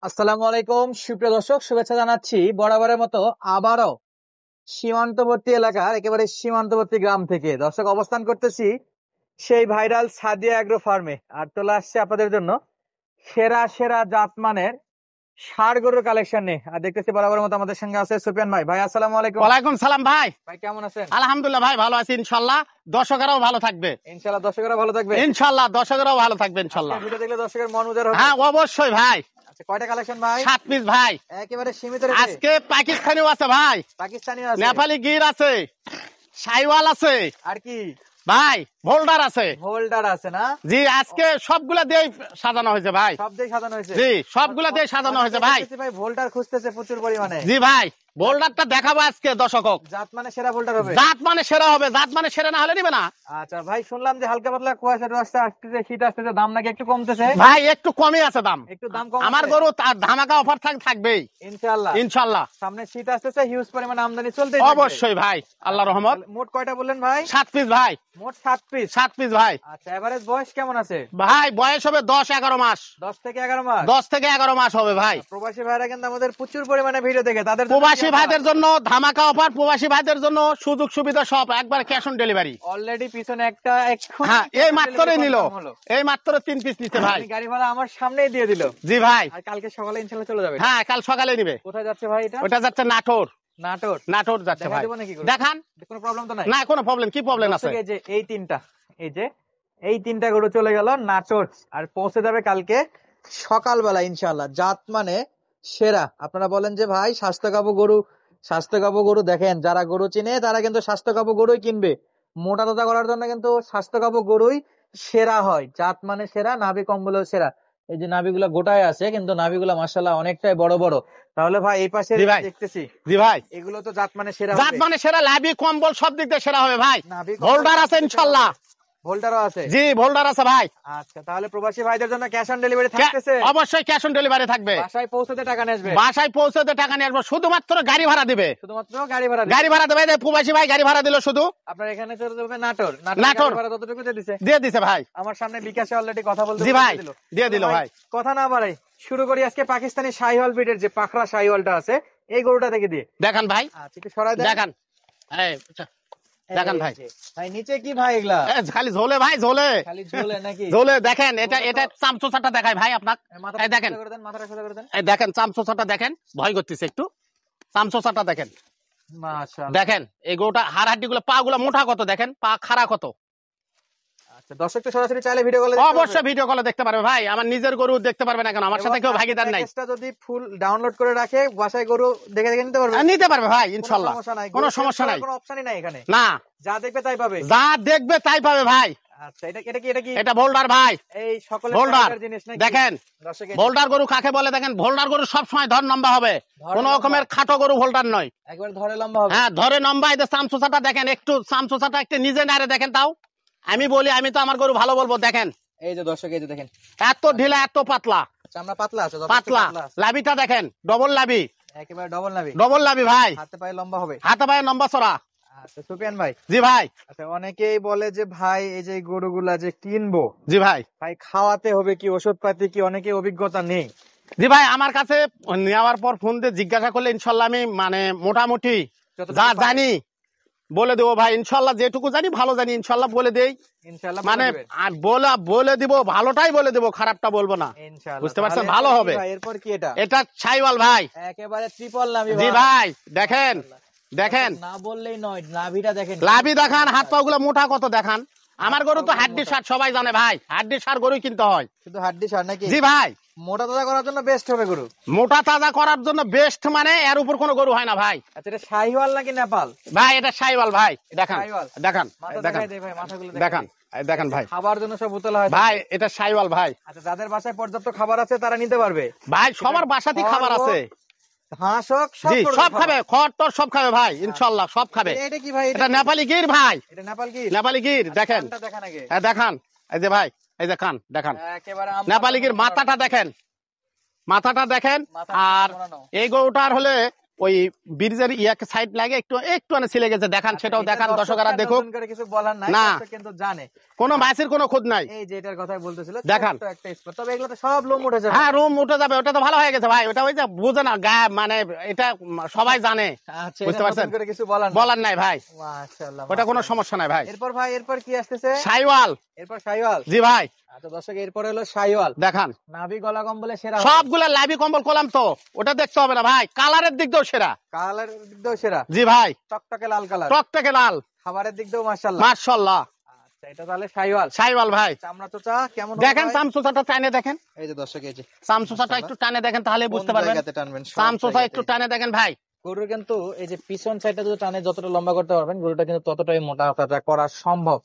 আসসালামু আলাইকুম সুপ্রিয় দর্শক, শুভেচ্ছা জানাচ্ছি বরাবরের মতো আবারও সীমান্তবর্তী এলাকার একেবারে সীমান্তবর্তী গ্রাম থেকে। দর্শক, অবস্থান করতেছি সেই ভাইরাল সাদিয়া অ্যাগ্রো ফার্মে, আর চলে আসছে আপনাদের জন্য সেরা সেরা জাতমানের ষাড় গরুর কালেকশন নিয়ে। আর দেখতেছি বরাবরের মতো আমাদের সঙ্গে আছে সুফিয়ান ভাই। ভাই আসসালামু আলাইকুম। ওয়ালাইকুম সালাম ভাই। ভাই কেমন আছেন? আলহামদুলিল্লাহ ভাই, ভালো আছি ইনশাল্লাহ। দর্শকেরাও ভালো থাকবে ইনশাআল্লাহ, দর্শকেরা ভালো থাকবে ইনশাল্লাহ। দর্শকেরাও ভালো থাকবে ইনশাল্লাহ। ভিডিও দেখলে দর্শকের মন উজাড় হবে। হ্যাঁ অবশ্যই ভাই। আচ্ছা, কয়টা কালেকশন ভাই? 7 পিস ভাই। একেবারে সীমিত রেটে। আজকে পাকিস্তানিও আছে ভাই, পাকিস্তানি আছে, নেপালি গির আছে, সাইওয়াল আছে, আর কি ভাই ভোল্ডার আছে। হোল্ডার আছে না? জি, আজকে সবগুলা দিয়ে সাজানো হয়েছে ভাই। সব দিয়ে সাজানো হয়েছে। জি, সবগুলা দিয়ে সাজানো হয়েছে ভাই। ভাই ভোল্টার খুঁজতেছে প্রচুর পরিমাণে। জি ভাই, ভোল্ডারটা দেখাবো আজকে দর্শক। জাত মানে সেরা ভোল্টার হবে। জাত মানে সেরা হবে, জাত মানে সেরা না হলে নিবে না। আচ্ছা ভাই, শুনলাম যে হালকা পাতলা কুয়াশা টুয়াশা আসতেছে, শীত আসতেছে, দাম নাকি একটু কমতেছে। ভাই একটু কমই আছে দাম, একটু দাম কম আমার আছে। গরু তার ধামাকা অফার থাকবেই ইনশাআল্লাহ। ইনশাল্লাহ। সামনে শীত আসতেছে, হিউজ পরিমাণে আমদানি চলতেই অবশ্যই ভাই, আল্লাহ রহমত। মোট কয়টা বললেন ভাই? 7 পিস ভাই। মোট 7 পিস। 7 পিস ভাই। আচ্ছা, এভারেজ বয়স কেমন আছে ভাই বয়স হবে 10-11 মাস। 10 থেকে 11 মাস। 10 থেকে 11 মাস হবে ভাই। প্রবাসী ভাইরা কিন্তু আমাদের প্রচুর পরিমাণে ভিডিও দেখে, তাদের জন্য প্রবাসী ভাইদের জন্য ধামাকা অফার, প্রবাসী ভাইদের জন্য সুযোগ সুবিধা সব একবার ক্যাশ অন ডেলিভারি। অলরেডি পিছনে একটা হ্যাঁ, এই মাত্রই নিল, এই মাত্র 3 পিস নিতে ভাই। গাড়ি ভাড়া আমার সামনেই দিয়ে দিল। জি ভাই। আর কালকে সকালে ইনশাআল্লাহ চলে যাবে। হ্যাঁ, কাল সকালে নিবে। কোথায় যাচ্ছে ভাই এটা? ওটা যাচ্ছে নাটোর। নাটোর। নাটোর যাচ্ছে দেখা ভাই। দেবো নাকি? দেখান। কোনো প্রবলেম তো নাই? না, কোনো প্রবলেম, কি প্রবলেম আছে? এই যে এই তিনটা গরু চলে গেল নাটোর, আর পৌঁছে যাবে কালকে সকালবেলা ইনশাআল্লাহ। জাত মানে সেরা। আপনারা বলেন যে ভাই স্বাস্থ্যকাবু গরু দেখেন, যারা গরু চিনে তারা কিন্তু স্বাস্থ্যকাবু গরুই কিনবে। মোটা তাজা করার জন্য কিন্তু স্বাস্থ্যকাবু গরুই সেরা হয়। জাত মানে সেরা, নাভি কম্বলেও সেরা। এই যে নাভিগুলা গোটায় আছে, কিন্তু নাভিগুলা মাশাআল্লাহ অনেকটাই বড় বড়। তাহলে ভাই এই পাশে দেখতেছি, জি ভাই, এগুলো তো জাত মানে সেরা, জাত মানে সেরা, লাভি কম্বল সব দিক দিয়ে সেরা হবে ভাই। নাভি ভোল্ডার আছে ইনশাআল্লাহ। ভোল্টারও আছে। জি, ভোল্ডার আছে ভাই। আচ্ছা, তাহলে প্রবাসী ভাইদের জন্য ক্যাশ অন ডেলিভারি থাকতেছে। অবশ্যই ক্যাশ অন ডেলিভারি থাকবে। বাসায় পৌঁছাতে টাকা নিয়ে আসবে। বাসায় পৌঁছাতে টাকা নিয়ে আসবে, শুধুমাত্র গাড়ি ভাড়া দিবে। শুধুমাত্র গাড়ি ভাড়া। গাড়ি ভাড়া দেবে, প্রবাসী ভাই গাড়ি ভাড়া দিল শুধু। আপনার এখানে চলে যাবে নাটোর। নাটোর ভাড়া ততটুকু দিয়ে দিছে ভাই। আমার সামনে বিকাশে অলরেডি কথা বলতে জি ভাই, দিয়ে দিল ভাই। কথা না বাড়াই শুরু করি আজকে পাকিস্তানি শাহিওয়াল ব্রিডের যে পাখরা শাহিওয়ালটা আছে, এই গরুটা থেকে দিয়ে দেখান ভাই। আচ্ছা, একটু সরাই দেন। দেখান, দেখান ভাই। ভাই নিচে কি ভাই এগুলা? খালি ঝোলে ভাই, ঝোলে খালি ঝোলে নাকি? ঝোলে। দেখেন এটা চামচোচাটা দেখায় ভাই আপনার। এই দেখেন, মাথাটা সোজা করে দেন। এই দেখেন চামচোচাটা দেখেন, ভয় করতেছে একটু। চামচোচাটা দেখেন, মাশাআল্লাহ। দেখেন এই গরুটা হাড় হাড্ডি গুলো, পা গুলো মোটা কত, দেখেন পা খাড়া কত। আচ্ছা, দর্শক তো সরাসরি চাইলে ভিডিও কলে অবশ্যই ভিডিও কলে দেখতে পারবে ভাই। আমার নিজের গরু দেখতে পারবে না কেন? আমার সাথে কেউ ভাগিদার নাই। যদি ফুল ডাউনলোড করে রাখে, বাসায় গরু দেখে দেখে নিতে পারবে। নিতে পারবে ভাই ইনশাআল্লাহ, কোনো সমস্যা নাই। কোনো অপশনই নাই এখানে। না, যা দেখবে তাই পাবে। যা দেখবে তাই পাবে ভাই। আচ্ছা, এটা কি? এটা ভোল্ডার ভাই। এই সকলের ভোল্ডার জিনিস নাকি? দেখেন, ভোল্ডার গরু কাকে বলে দেখেন। ভোল্ডার গরু সব সময় ধর লম্বা হবে, কোন রকমের খাটো গরু ভোল্ডার নয়। একবার ধরে লম্বা হবে। হ্যাঁ, ধরে লম্বা। এই যে চামচোচাটা দেখেন, একটু চামচোচাটা একটু নিজে নাড়ে দেখেন তাও। আমি বলি, আমি তো আমার গরু ভালো বলবো। দেখেন এই যে দর্শক, এই যে দেখেন, এত ঢিলা, এত পাতলা। চামড়া পাতলা আছে, পাতলা। লাভিটা দেখেন, ডবল লাভি, একেবারে ডবল নাভি। ডবল লাভি ভাই। হাতে পায়ে লম্বা হবে। হাতে পায়ে লম্বা চড়া। আচ্ছা সুফিয়ান ভাই। জি ভাই। আচ্ছা, অনেকেই বলে যে ভাই এই যে গরুগুলা যে কিনবো, জি ভাই, ভাই খাওয়াতে হবে কি, ওষুধ পাতি কি? অনেকে অভিজ্ঞতা নেই। জি ভাই, আমার কাছে নেওয়ার পর ফোন দিয়ে জিজ্ঞাসা করলে ইনশাল্লাহ আমি মানে মোটামুটি যা জানি বলে দেবো ভাই। ইনশাল্লাহ যেটুকু জানি ভালো জানি, ইনশাল্লাহ বলে দেই। ইনশাআল্লাহ মানে বলে দিব, ভালোটাই বলে দেবো, খারাপটা বলবো না। বুঝতে পারছেন? ভালো হবে। এরপর কি এটা? এটা শাহিওয়াল ভাই, একেবারে ট্রিপল নাভি। জি ভাই, দেখেন দেখেন, না বললেই নয়, নাভিটা দেখেন, লাভি দেখান, হাত পা গুলো মোটা কত দেখান। আমার গরু তো হাড্ডি সার, সবাই জানে ভাই, হাড্ডি সার গরুই কিনতে হয়। শুধু হাড্ডি সার নাকি? জি ভাই, মোটা তাজা করার জন্য বেস্ট হবে গরু। মোটা তাজা করার জন্য বেস্ট, মানে এর উপর কোনো গরু হয় না ভাই। আচ্ছা, এটা শাহিওয়াল নাকি নেপাল? ভাই এটা শাহিওয়াল ভাই। দেখান দেখান দেখান দেখান, দেখেন ভাই, খাবার জন্য সব উতলা হয় ভাই। এটা শাহিওয়াল ভাই। আচ্ছা, যাদের বাসায় পর্যাপ্ত খাবার আছে তারা নিতে পারবে ভাই। সবার বাসাতেই খাবার আছে, ঘাস হোক জি সব খাবে, খড় টর সব খাবে ভাই ইনশাল্লাহ, সব খাবে। এটা কি ভাই? এটা নেপালি গির ভাই। এটা নেপাল গির? নেপালি গির দেখেন, হ্যাঁ দেখান। এই যে ভাই, এই যে কান দেখান, নেপালি গির মাথাটা দেখেন, মাথাটা দেখেন। আর এই গরুটার হলে ওই ব্রিজের ইয়াকে সাইড লাগে একটু একটু ছিলে গেছে, দেখান সেটাও দেখান, দর্শকরা দেখুক। কিছু বলার নাই, না। দর্শক কিন্তু জানে কোনো মাছের কোনো খুদ নাই। এই যে এটার কথাই বলতেছিল, দেখান। ছোট্ট একটা স্পট, তবে এগুলো তো সব লোম উঠে যাবে। হ্যাঁ রুম উঠে যাবে, ওটা তো ভালো হয়ে গেছে ভাই, ওটা ওই যে বুঝে না গায়ে, মানে এটা সবাই জানে, আচ্ছা, বুঝতে এটা পারছেন? নতুন করে কিছু বলার নাই। বলার নাই ভাই, মাশাআল্লাহ, ওটা কোনো মাশাআল্লাহ। সমস্যা নাই ভাই। এরপর ভাই, এরপর কি আসতেছে? সাইওয়াল। এরপর শাইওয়াল। জি ভাই আচ্ছা দর্শক, এরপরে হলো শাইওয়াল। দেখান, নাভি গলা কম্বলে সেরা, সবগুলা লাইভি কম্বল করলাম তো, ওটা দেখতে হবে না ভাই, কালারের দিক দিয়েও সেরা। কালার দিক দিয়েও সেরা, জি ভাই টকটকে লাল কালার, টকটকে লাল, খাবারের দিক দিয়েও মাশাআল্লাহ। মাশাআল্লাহ। আচ্ছা, এটা তাহলে শাইওয়াল। সাইওয়াল ভাই চামড়া চোচা কেমন হবে দেখেন, ভাই? চামচুচাটা টানে দেখেন, এই যে দর্শক, এই যে চামচুচাটা একটু টানে দেখেন, তাহলে বুঝতে কোন পারবেন। জায়গাতে টানবেন, সব চামচুচা জায়গাতে। একটু টানে দেখেন ভাই। গরুর কিন্তু এই যে পিছন সাইডটা যদি টানে যতটা লম্বা করতে পারবেন, গরুটা কিন্তু ততটাই মোটা তাজা করা সম্ভব।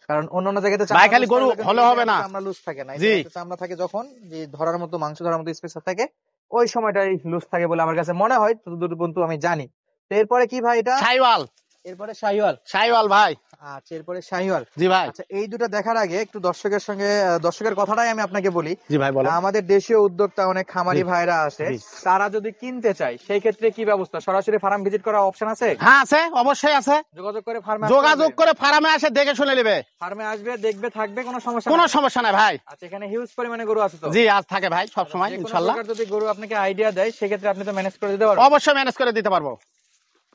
কারণ অন্যান্য জায়গাতে ভাই খালি গরু হলে হবে না। চামড়া লুজ থাকে না, জি। চামড়া থাকে যখন যে ধরার মতো, মাংস ধরার মতো স্পেস থাকে, ওই সময়টাই লুজ থাকে বলে আমার কাছে মনে হয়, যতদূর পর্যন্ত আমি জানি। তো এরপরে কি ভাই এটা? সাইওয়াল। এরপরে শাহিওয়াল। সাইওয়াল ভাই। আচ্ছা, এরপরে শাহিওয়াল। জি ভাই। আচ্ছা, এই দুটো দেখার আগে একটু দর্শকের সঙ্গে দর্শকের কথাটাই আমি আপনাকে বলি। জি ভাই বলেন। আমাদের দেশীয় উদ্যোক্তা অনেক খামারি জি। ভাইরা আছে, জি। তারা যদি কিনতে চায় সেই ক্ষেত্রে কি ব্যবস্থা? সরাসরি ফার্ম ভিজিট করার অপশন আছে? হ্যাঁ আছে, অবশ্যই আছে। যোগাযোগ করে ফার্মে যোগাযোগ করে ফার্মে আসে দেখে শুনে নেবে, ফার্মে আসবে, দেখবে, থাকবে, কোনো সমস্যা কোনো নাই? সমস্যা নাই ভাই। আচ্ছা, এখানে হিউজ পরিমাণে গরু আছে তো? জি আজ থাকে ভাই, সব সময় যে কোনো ইনশাআল্লাহ। প্রকার যদি গরু আপনাকে আইডিয়া দেয় সেক্ষেত্রে আপনি তো ম্যানেজ করে দিতে পারবেন? অবশ্যই ম্যানেজ করে দিতে পারবো।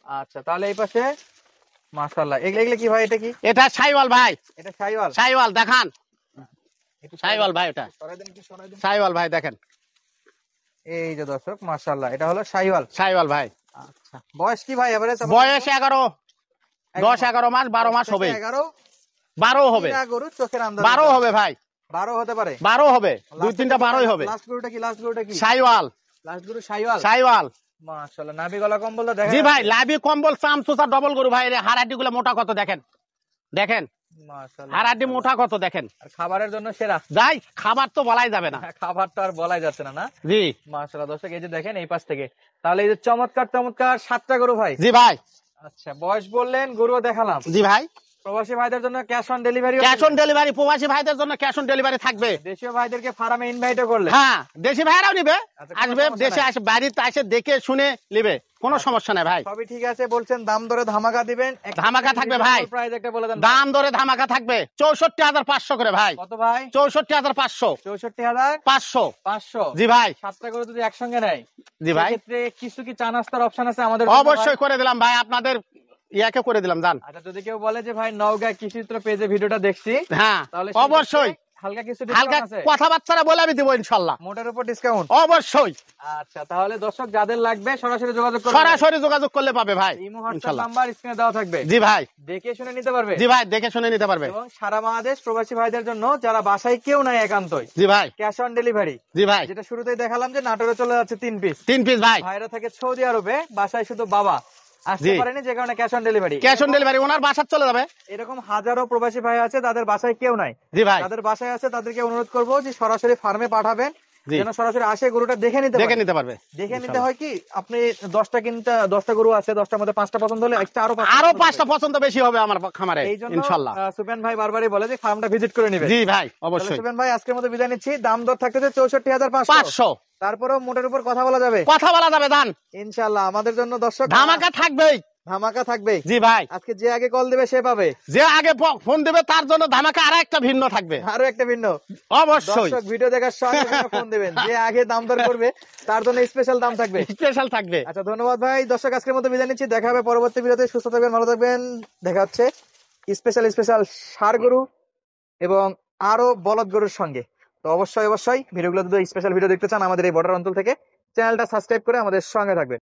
আচ্ছা, তাহলে এই পাশে মাশাআল্লাহ, এগুলো কি ভাই? এটা কি? এটা সাইওয়াল ভাই। এটা শাহিওয়াল। সাইওয়াল দেখান, একটু সাইওয়াল ভাই, ওটা সরাই দেন, একটু সরাই দেন। সাইওয়াল ভাই দেখেন। এই যে দর্শক, মাশাআল্লাহ, এটা হলো শাহিওয়াল। সাইওয়াল ভাই। আচ্ছা, বয়স কি ভাই এভারেজ? বয়স 11, 10-11 মাস, 12 মাস হবে, 11, 12 হবে, গরু চোখের আন্দাজ 12 হবে ভাই, 12 হতে পারে, 12 হবে, 2-3টা 12ই হবে। লাস্ট গরুটা কি? লাস্ট গরুটা কি? সাইওয়াল। লাস্ট গরু শাহিওয়াল। সাইওয়াল। মাশাআল্লাহ, নাভি গলা কম্বলটা দেখেন। জি ভাই, লাভি কম্বল, চামচুচা ডবল গরু ভাই, হাড়াড্ডি গুলো মোটা কত দেখেন, দেখেন মাশাআল্লাহ, হাড়াড্ডি মোটা কত দেখেন। আর খাবারের জন্য সেরা। যাই খাবার তো বলাই যাবে না। খাবার তো আর বলাই যাচ্ছে না, না? জি। মাশাআল্লাহ দর্শক, এই যে দেখেন এই পাশ থেকে, তাহলে এই যে চমৎকার চমৎকার 7টা গরু ভাই। জি ভাই। আচ্ছা, বয়স বললেন, গরুও দেখালাম। জি ভাই। প্রবাসী ভাইদের জন্য cash on delivery? Cash on delivery, প্রবাসী ভাইদের জন্য ক্যাশ অন ডেলিভারি থাকবে। দেশীয় ভাইদেরকে ফার্মে ইনভাইটও করলে? হ্যাঁ, দেশি ভাইরাও নিবে, আচ্ছা, কোনো আসবে, সমস্যা দেশে নাই। আসে, বাড়িতে আসে দেখে শুনে নিবে, কোনো সমস্যা নাই ভাই। সবই ঠিক আছে, বলছেন দাম দরে ধামাকা দিবেন। ধামাকা থাকবে ভাই। প্রাইস একটা বলে দেন। দাম দরে ধামাকা থাকবে 64,500 করে ভাই। কত ভাই? 64,500। 64,500। 500। জি ভাই। 7টা গরু যদি একসঙ্গে নেয়, জি ভাই। সেক্ষেত্রে কিছু কি চা নাস্তার অপশন আছে আমাদের জন্য অবশ্যই ভাই? করে দিলাম ভাই, আপনাদের ইয়াকে করে দিলাম, জান। আচ্ছা, যদি কেউ বলে যে ভাই নওগাঁ কৃষিচিত্র পেজে ভিডিওটা দেখছি, হ্যাঁ তাহলে অবশ্যই হালকা কিছু হালকা ডিসকাউন্ট আছে? কথাবার্তা বলে আমি দেবো ইনশাল্লাহ, মোটার উপর ডিসকাউন্ট? অবশ্যই। আচ্ছা, তাহলে দর্শক যাদের লাগবে সরাসরি যোগাযোগ করবে। সরাসরি যোগাযোগ করলে পাবে ভাই ইমো হোয়াটসঅ্যাপ ইনশাল্লাহ। নাম্বার স্ক্রিনে দেওয়া থাকবে, জি ভাই। দেখে শুনে নিতে পারবে। জি ভাই, দেখে শুনে নিতে পারবে। এবং সারা বাংলাদেশ প্রবাসী ভাইদের জন্য যারা বাসায় কেউ নাই একান্তই, জি ভাই। Cash on delivery. জি ভাই। যেটা শুরুতেই দেখালাম যে নাটোরে চলে যাচ্ছে 3 পিস। 3 পিস ভাই। ভাইরা থাকে সৌদি আরবে, বাসায় শুধু বাবা আসতে জি। পারেনি, যে কারণে cash on delivery. Cash on delivery ওনার বাসার চলে যাবে। এরকম হাজারো প্রবাসী ভাই আছে তাদের বাসায় কেউ নাই। জি ভাই। তাদের বাসায় আছে তাদেরকে অনুরোধ করবো যে সরাসরি ফার্মে পাঠাবেন, জি। যেন সরাসরি আসে গরুটা দেখে নিতে দেখে পারে। নিতে পারবে। দেখে নিতে হয় কি, আপনি 10টা গরু আছে, 10টার মধ্যে 5টা পছন্দ হলে একটা আরো আরো 5টা পছন্দ বেশি হবে আমার খামারে এই জন্য ইনশাল্লাহ। সুপেন ভাই বারবারই বলে যে ফার্মটা ভিজিট করে নিবে। জি ভাই, তাহলে অবশ্যই। সুপেন ভাই আজকের মতো বিদায় নিচ্ছি। দাম দর থাকতেছে 64,500। 500। তারপরেও মোটের উপর কথা বলা যাবে কথা বলা যাবে, দান ইনশাল্লাহ। আমাদের জন্য দর্শক ধামাকা থাকবেই। ধামাকা থাকবে। জি ভাই। আজকে যে আগে কল দিবে সে পাবে, যে আগে ফোন দেবে তার জন্য ধামাকা আর একটা ভিন্ন থাকবে, আরো একটা ভিন্ন। অবশ্যই দর্শক ভিডিও দেখার সঙ্গে সঙ্গে ফোন দিবেন, যে আগে দাম দর করবে তার জন্য স্পেশাল দাম থাকবে। স্পেশাল থাকবে। আচ্ছা, ধন্যবাদ ভাই। দর্শক আজকের মতো বিদায় নিচ্ছি, দেখা হবে পরবর্তী ভিডিওতে। সুস্থ থাকবেন, ভালো থাকবেন। দেখা হচ্ছে স্পেশাল ষাঁড় গরু এবং আরো বলদ গরুর সঙ্গে। তো অবশ্যই ভিডিওগুলো যদি স্পেশাল ভিডিও দেখতে চান আমাদের এই বর্ডার অঞ্চল থেকে, চ্যানেলটা সাবস্ক্রাইব করে আমাদের সঙ্গে থাকবেন।